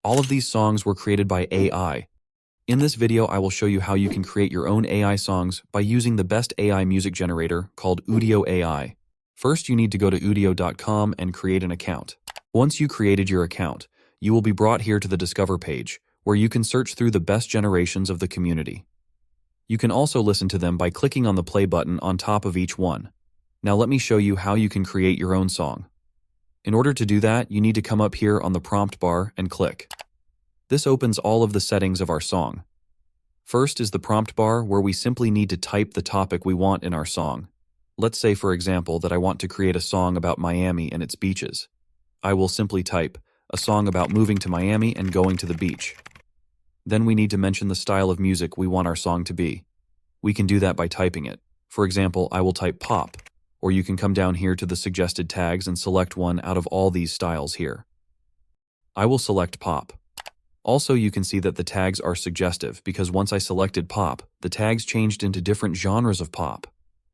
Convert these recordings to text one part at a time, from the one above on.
All of these songs were created by AI. In this video, I will show you how you can create your own AI songs by using the best AI music generator called Udio AI. First, you need to go to udio.com and create an account. Once you created your account, you will be brought here to the Discover page, where you can search through the best generations of the community. You can also listen to them by clicking on the play button on top of each one. Now let me show you how you can create your own song. In order to do that, you need to come up here on the prompt bar and click. This opens all of the settings of our song. First is the prompt bar, where we simply need to type the topic we want in our song. Let's say, for example, that I want to create a song about Miami and its beaches. I will simply type a song about moving to Miami and going to the beach. Then we need to mention the style of music we want our song to be. We can do that by typing it. For example, I will type pop, or you can come down here to the suggested tags and select one out of all these styles here. I will select pop. Also, you can see that the tags are suggestive because once I selected pop, the tags changed into different genres of pop.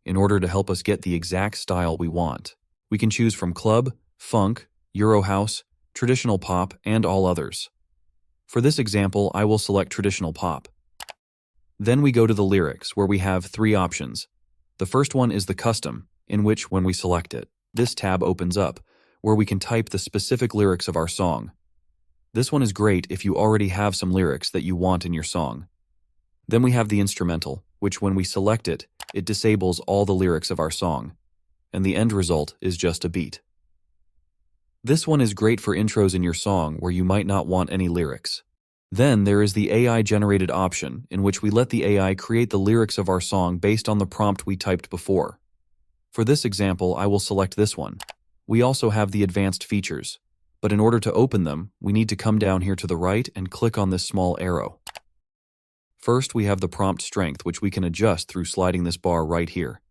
In order to help us get the exact style we want, we can choose from club, funk, Euro house, traditional pop, and all others. For this example, I will select traditional pop. Then we go to the lyrics, where we have three options. The first one is the custom, in which, when we select it, this tab opens up, where we can type the specific lyrics of our song. This one is great if you already have some lyrics that you want in your song. Then we have the instrumental, which when we select it, it disables all the lyrics of our song, and the end result is just a beat. This one is great for intros in your song where you might not want any lyrics. Then there is the AI-generated option, in which we let the AI create the lyrics of our song based on the prompt we typed before. For this example, I will select this one. We also have the advanced features, but in order to open them, we need to come down here to the right and click on this small arrow. First, we have the prompt strength, which we can adjust through sliding this bar right here.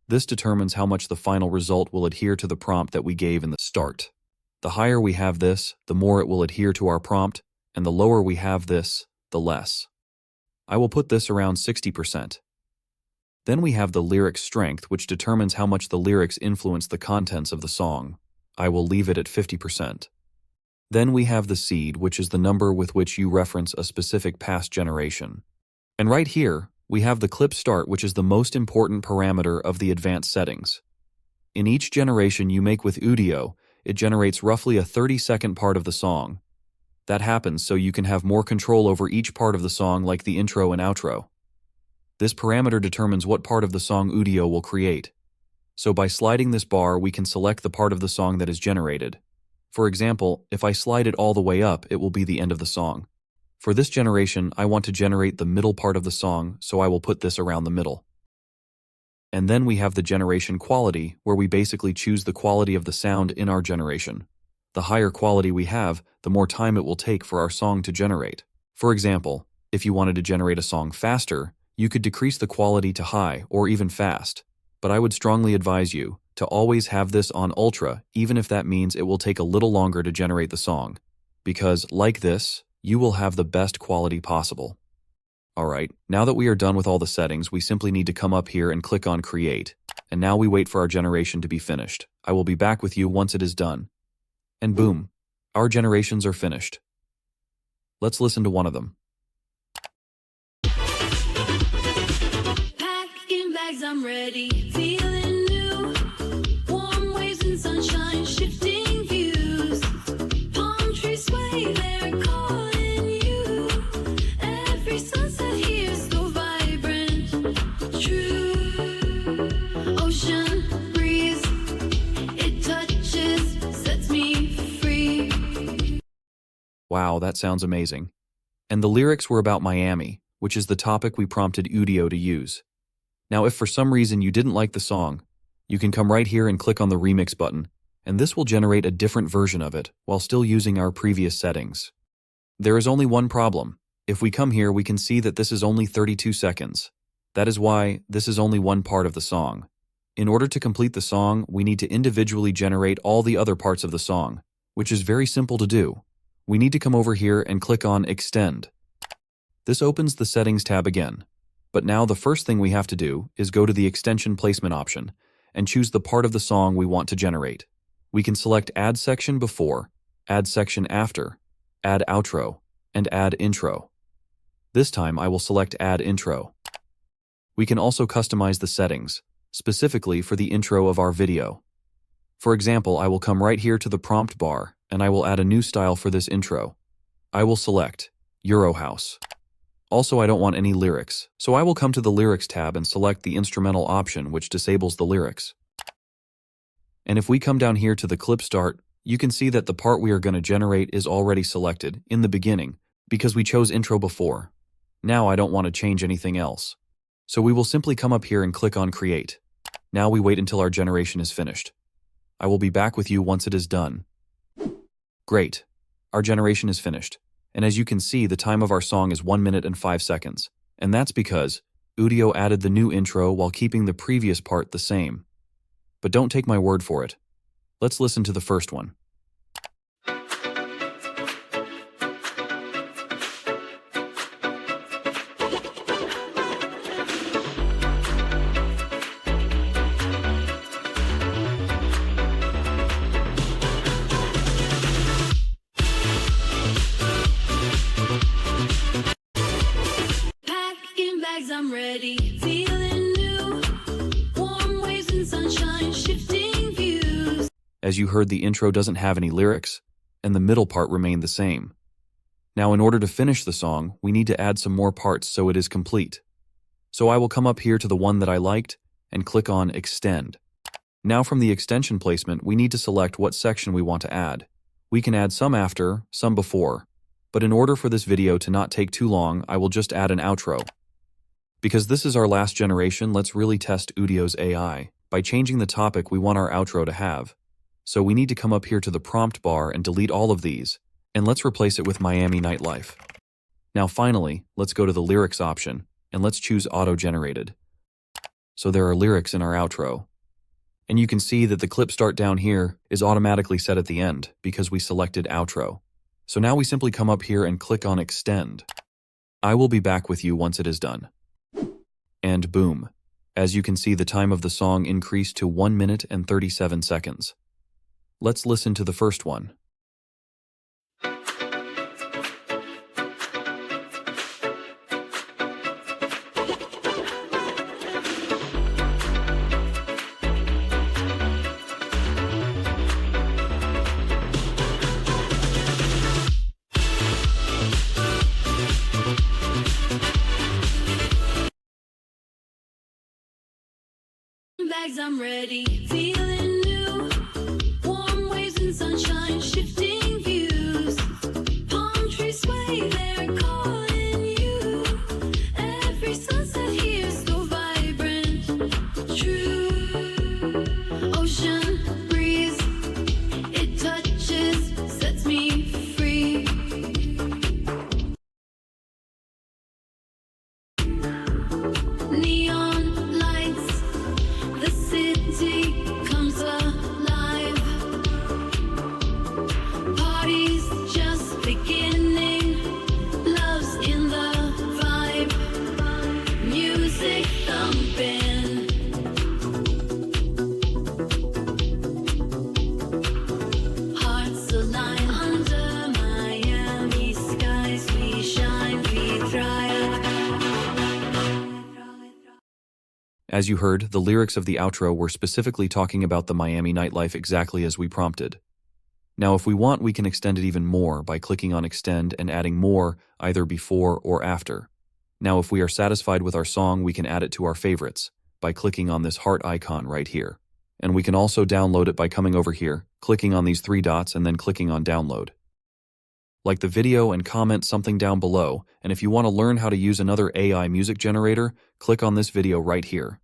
This determines how much the final result will adhere to the prompt that we gave in the start. The higher we have this, the more it will adhere to our prompt, and the lower we have this, the less. I will put this around 60%. Then we have the lyric strength, which determines how much the lyrics influence the contents of the song. I will leave it at 50%. Then we have the seed, which is the number with which you reference a specific past generation. And right here, we have the clip start, which is the most important parameter of the advanced settings. In each generation you make with Udio, it generates roughly a 30-second part of the song. That happens so you can have more control over each part of the song, like the intro and outro. This parameter determines what part of the song Udio will create. So by sliding this bar, we can select the part of the song that is generated. For example, if I slide it all the way up, it will be the end of the song. For this generation, I want to generate the middle part of the song, so I will put this around the middle. And then we have the generation quality, where we basically choose the quality of the sound in our generation. The higher quality we have, the more time it will take for our song to generate. For example, if you wanted to generate a song faster, you could decrease the quality to high or even fast. But I would strongly advise you to always have this on ultra, even if that means it will take a little longer to generate the song. Because, like this, you will have the best quality possible. Alright, now that we are done with all the settings, we simply need to come up here and click on Create. And now we wait for our generation to be finished. I will be back with you once it is done. And boom, our generations are finished. Let's listen to one of them. Packing bags, I'm ready. Feeling new. Warm waves and sunshine, shifting views. Palm trees sway, they're calling you. Every sunset here is so vibrant, true. Ocean breeze, it touches, sets me free. Wow, that sounds amazing. And the lyrics were about Miami, which is the topic we prompted Udio to use. Now, if for some reason you didn't like the song, you can come right here and click on the remix button, and this will generate a different version of it while still using our previous settings. There is only one problem. If we come here, we can see that this is only 32 seconds. That is why this is only one part of the song. In order to complete the song, we need to individually generate all the other parts of the song, which is very simple to do. We need to come over here and click on Extend. This opens the Settings tab again. But now the first thing we have to do is go to the Extension Placement option and choose the part of the song we want to generate. We can select Add Section Before, Add Section After, Add outro, and add intro. This time I will select Add Intro. We can also customize the settings, specifically for the intro of our video. For example, I will come right here to the prompt bar, and I will add a new style for this intro. I will select Eurohouse. Also, I don't want any lyrics, so I will come to the Lyrics tab and select the Instrumental option, which disables the lyrics. And if we come down here to the clip start, you can see that the part we are going to generate is already selected in the beginning because we chose intro before. Now I don't want to change anything else. So we will simply come up here and click on Create. Now we wait until our generation is finished. I will be back with you once it is done. Great. Our generation is finished. And as you can see, the time of our song is 1 minute and 5 seconds. And that's because Udio added the new intro while keeping the previous part the same. But don't take my word for it. Let's listen to the first one. Packing bags, I'm ready. Feeling new. Warm waves and sunshine, shifting views. As you heard, the intro doesn't have any lyrics, and the middle part remained the same. Now, in order to finish the song, we need to add some more parts so it is complete. So I will come up here to the one that I liked and click on Extend. Now from the extension placement, we need to select what section we want to add. We can add some after, some before. But in order for this video to not take too long, I will just add an outro. Because this is our last generation, let's really test Udio's AI by changing the topic we want our outro to have. So we need to come up here to the prompt bar and delete all of these, and let's replace it with Miami Nightlife. Now finally, let's go to the lyrics option, and let's choose auto-generated. So there are lyrics in our outro. And you can see that the clip start down here is automatically set at the end because we selected outro. So now we simply come up here and click on Extend. I will be back with you once it is done. And boom. As you can see, the time of the song increased to 1 minute and 37 seconds. Let's listen to the first one. Bags, I'm ready. Feeling new. Warm waves and sunshine, shifting views. Palm trees sway, they're calling you. Every sunset here is so vibrant, true. Ocean breeze, it touches, sets me free. Neon lights, the city comes alive. Parties just beginning. Love's in the vibe. Music thumping. Hearts align under Miami skies. We shine, we thrive. As you heard, the lyrics of the outro were specifically talking about the Miami nightlife exactly as we prompted. Now, if we want, we can extend it even more by clicking on Extend and adding more either before or after. Now, if we are satisfied with our song, we can add it to our favorites by clicking on this heart icon right here. And we can also download it by coming over here, clicking on these 3 dots and then clicking on Download. Like the video and comment something down below, and if you want to learn how to use another AI music generator, click on this video right here.